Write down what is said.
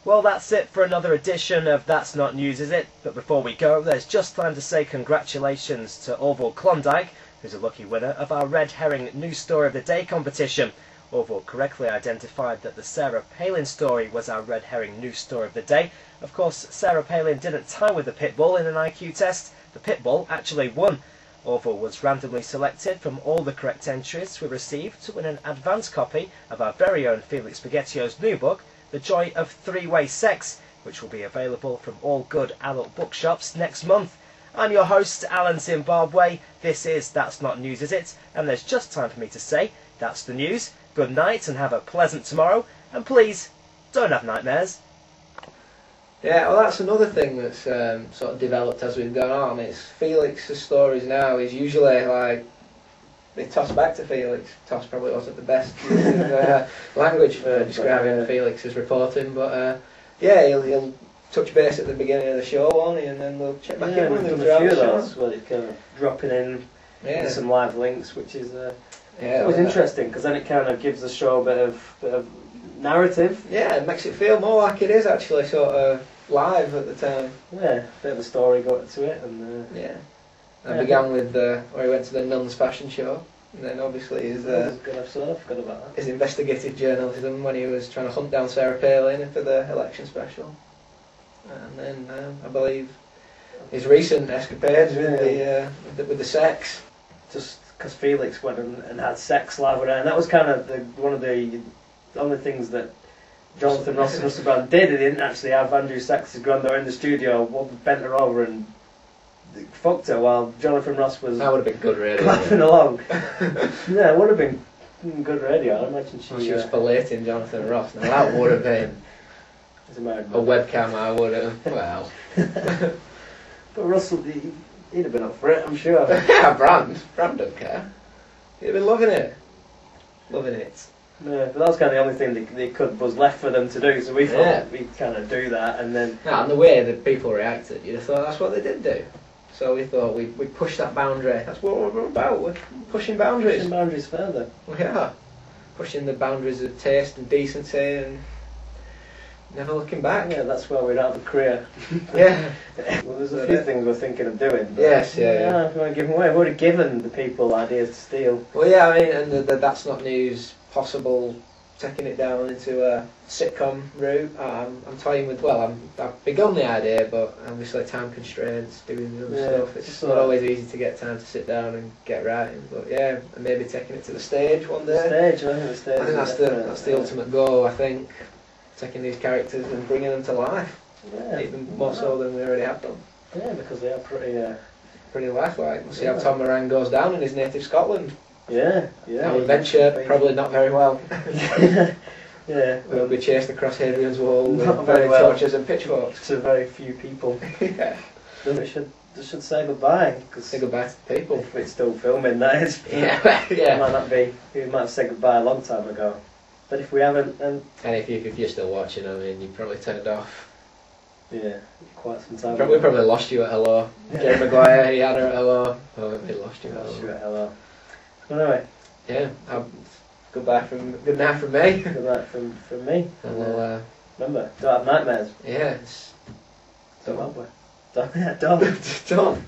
Well, that's it for another edition of That's Not News, is it? But before we go, there's just time to say congratulations to Orville Klondike, who's a lucky winner of our Red Herring News Story of the Day competition. Orville correctly identified that the Sarah Palin story was our Red Herring News Story of the Day. Of course, Sarah Palin didn't tie with the pit bull in an IQ test. The pit bull actually won. Orville was randomly selected from all the correct entries we received to win an advance copy of our very own Felix Spaghettio's new book, The Joy of Three-Way Sex, which will be available from all good adult bookshops next month. I'm your host, Alan Zimbabwe. This is That's Not News, is it? And there's just time for me to say, that's the news. Good night and have a pleasant tomorrow. And please, don't have nightmares. Yeah, well, that's another thing that's sort of developed as we've gone on. It's Felix's stories now is usually like they toss back to Felix. Toss probably wasn't the best language for describing Felix's reporting, but yeah, he'll touch base at the beginning of the show, won't he? And then we'll check back in with him throughout the show. Well, it's kind of dropping in with some live links, which is always interesting because then it kind of gives the show a bit of narrative. Yeah, it makes it feel more like it is actually sort of live at the time. Yeah, a bit of a story got to it, and yeah. I began with where he went to the Nuns fashion show, and then obviously his good episode. I forgot about that. His investigative journalism when he was trying to hunt down Sarah Palin for the election special, and then I believe his recent escapades with the sex. Just because Felix went and had sex live with her, and that was kind of one of the only things that Jonathan Ross and Russell Brand did. He didn't actually have Andrew Sachs's granddaughter in the studio, bent her over and fucked her while Jonathan Ross was... That would have been good radio. ...laughing along. Yeah, it would have been good radio. I imagine she was filleting Jonathan Ross. Now that would have been a webcam. I would have... Well... But Russell, he'd have been up for it, I'm sure. Yeah, Brand don't care. He'd have been loving it. Loving it. Yeah, but that was kind of the only thing was left for them to do, so we thought we'd kind of do that, and then... and the way that people reacted, you'd have thought that's what they did do. So we thought we'd push that boundary. That's what we're about. We're pushing boundaries. Pushing boundaries further. We are. Pushing the boundaries of taste and decency and never looking back. Yeah, that's where we'd have a career. Yeah. Well, there's a few things we're thinking of doing. Yes, yeah. We want to give them away. We've already given the people ideas to steal. Well, yeah, I mean, and the That's Not News possible taking it down into a sitcom route. I'm toying with, I've begun the idea, but obviously time constraints, doing the other stuff. It's not always easy to get time to sit down and get writing. But yeah, and maybe taking it to the stage one day. I think that's the ultimate goal. I think taking these characters and bringing them to life. Yeah, even more so than we already have done. Yeah, because they are pretty lifelike. We'll see how Tom Moran goes down in his native Scotland. Yeah. Our adventure probably not very well. Yeah. We'll be chased across Hadrian's Wall with very well. torches and pitchforks. To very few people. Yeah. We should say goodbye. Say goodbye to the people. If it's still filming, that is. Yeah. It might not be. We might have said goodbye a long time ago. But if we haven't, then... And if you're still watching, I mean, you probably turned off. Yeah, quite some time. We probably lost you at hello. Jerry Maguire, he had her at hello. Oh, we lost you at hello. Anyway. Yeah, good night from me. Good night from me. And we'll, remember, don't have nightmares. Yeah. Don't. Don't.